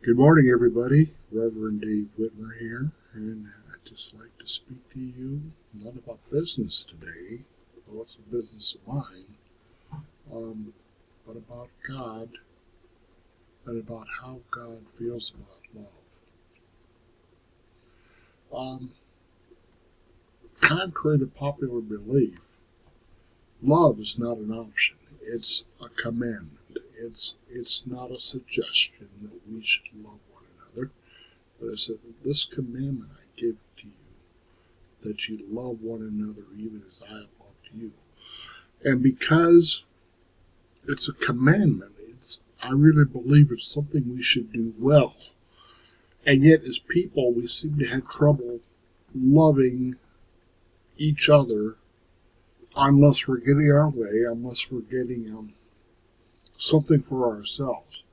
Good morning, everybody. Rev Dave Whitmer here, and I'd just like to speak to you not about business today, though it's a business of mine, but about God and about how God feels about love. Contrary to popular belief, love is not an option. It's a commandment. It's not a suggestion that we should love one another, but it said, "This commandment I give to you, that you love one another even as I have loved you." And because it's a commandment, I really believe it's something we should do well. And yet, as people, we seem to have trouble loving each other unless we're getting our way, unless we're getting something for ourselves.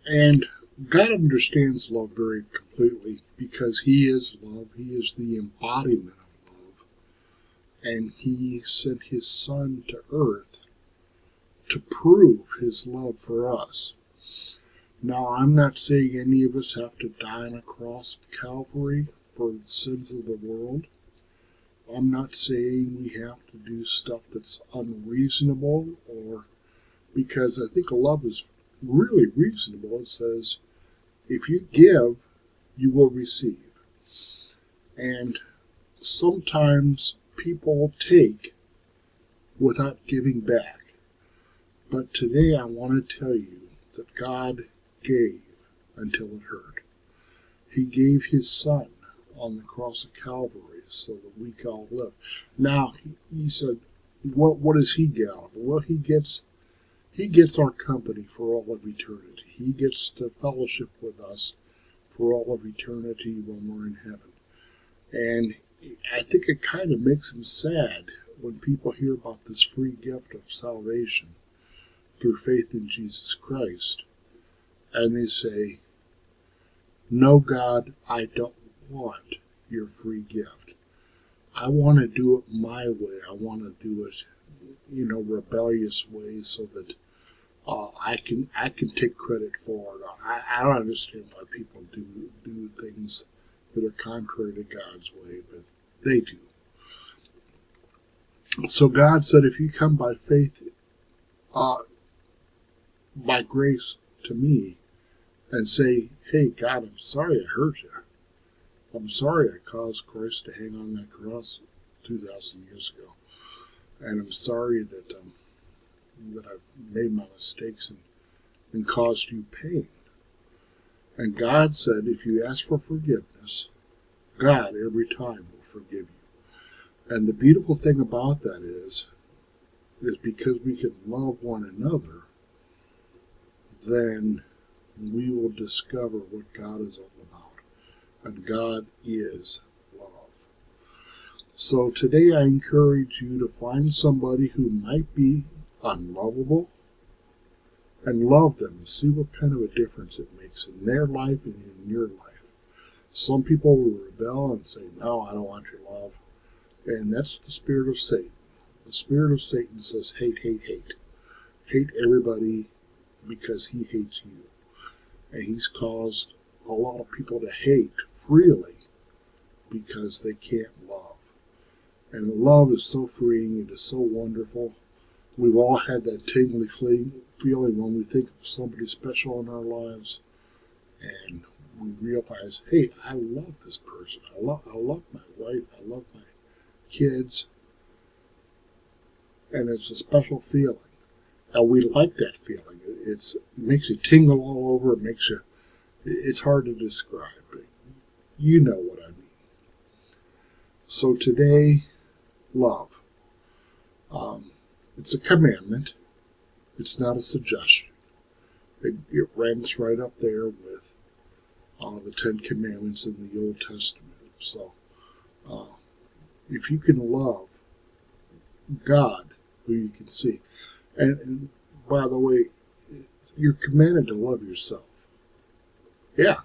And God understands love very completely because He is love. He is the embodiment of love. And He sent His Son to earth to prove His love for us. Now, I'm not saying any of us have to die on a cross of Calvary for the sins of the world. I'm not saying we have to do stuff that's unreasonable, or because I think love is really reasonable. It says, if you give, you will receive. And sometimes people take without giving back. But today I want to tell you that God gave until it hurt. He gave His Son on the cross of Calvary so that we can all live. Now, he said, what does He get out of it? Well, He gets our company for all of eternity. He gets to fellowship with us for all of eternity when we're in heaven. And I think it kind of makes Him sad when people hear about this free gift of salvation through faith in Jesus Christ, and they say, "No, God, I don't want your free gift. I want to do it my way. I want to do it, rebellious way, so that I can take credit for it. I don't understand why people do things that are contrary to God's way, but they do." So God said, if you come by faith, by grace to me, and say, "Hey, God, I'm sorry I hurt you. I'm sorry I caused Christ to hang on that cross 2,000 years ago, and I'm sorry that I've made my mistakes and caused you pain." And God said, if you ask for forgiveness, God every time will forgive you. And the beautiful thing about that is because we can love one another, then we will discover what God is all about. And God is love. So today I encourage you to find somebody who might be unlovable and love them. See what kind of a difference it makes in their life and in your life. Some people will rebel and say, "No, I don't want your love." And that's the spirit of Satan. The spirit of Satan says, hate, hate, hate. Hate everybody because he hates you. And he's caused a lot of people to hate freely because they can't love. And love is so freeing. It is so wonderful. We've all had that tingly feeling when we think of somebody special in our lives, and we realize, hey, I love this person. I love my wife. I love my kids. And it's a special feeling. And we like that feeling. It makes you tingle all over. It's hard to describe, but you know what I mean. So today, love. It's a commandment. It's not a suggestion. It ranks right up there with the 10 Commandments in the Old Testament. So if you can love God, who you can see, and by the way, you're commanded to love yourself. Yeah,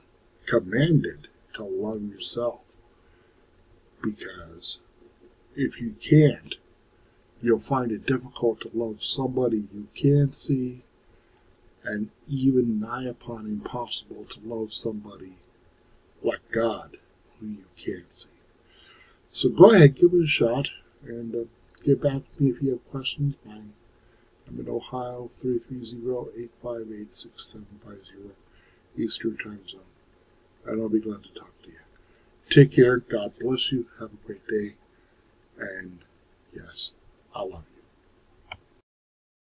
commanded to love yourself. Because if you can't, you'll find it difficult to love somebody you can't see and even nigh upon impossible to love somebody like God, who you can't see. So go ahead, give it a shot, and get back to me if you have questions. I'm in Ohio, 330-858-6750, Eastern Time Zone, and I'll be glad to talk to you. Take care. God bless you. Have a great day. And yes, I love you.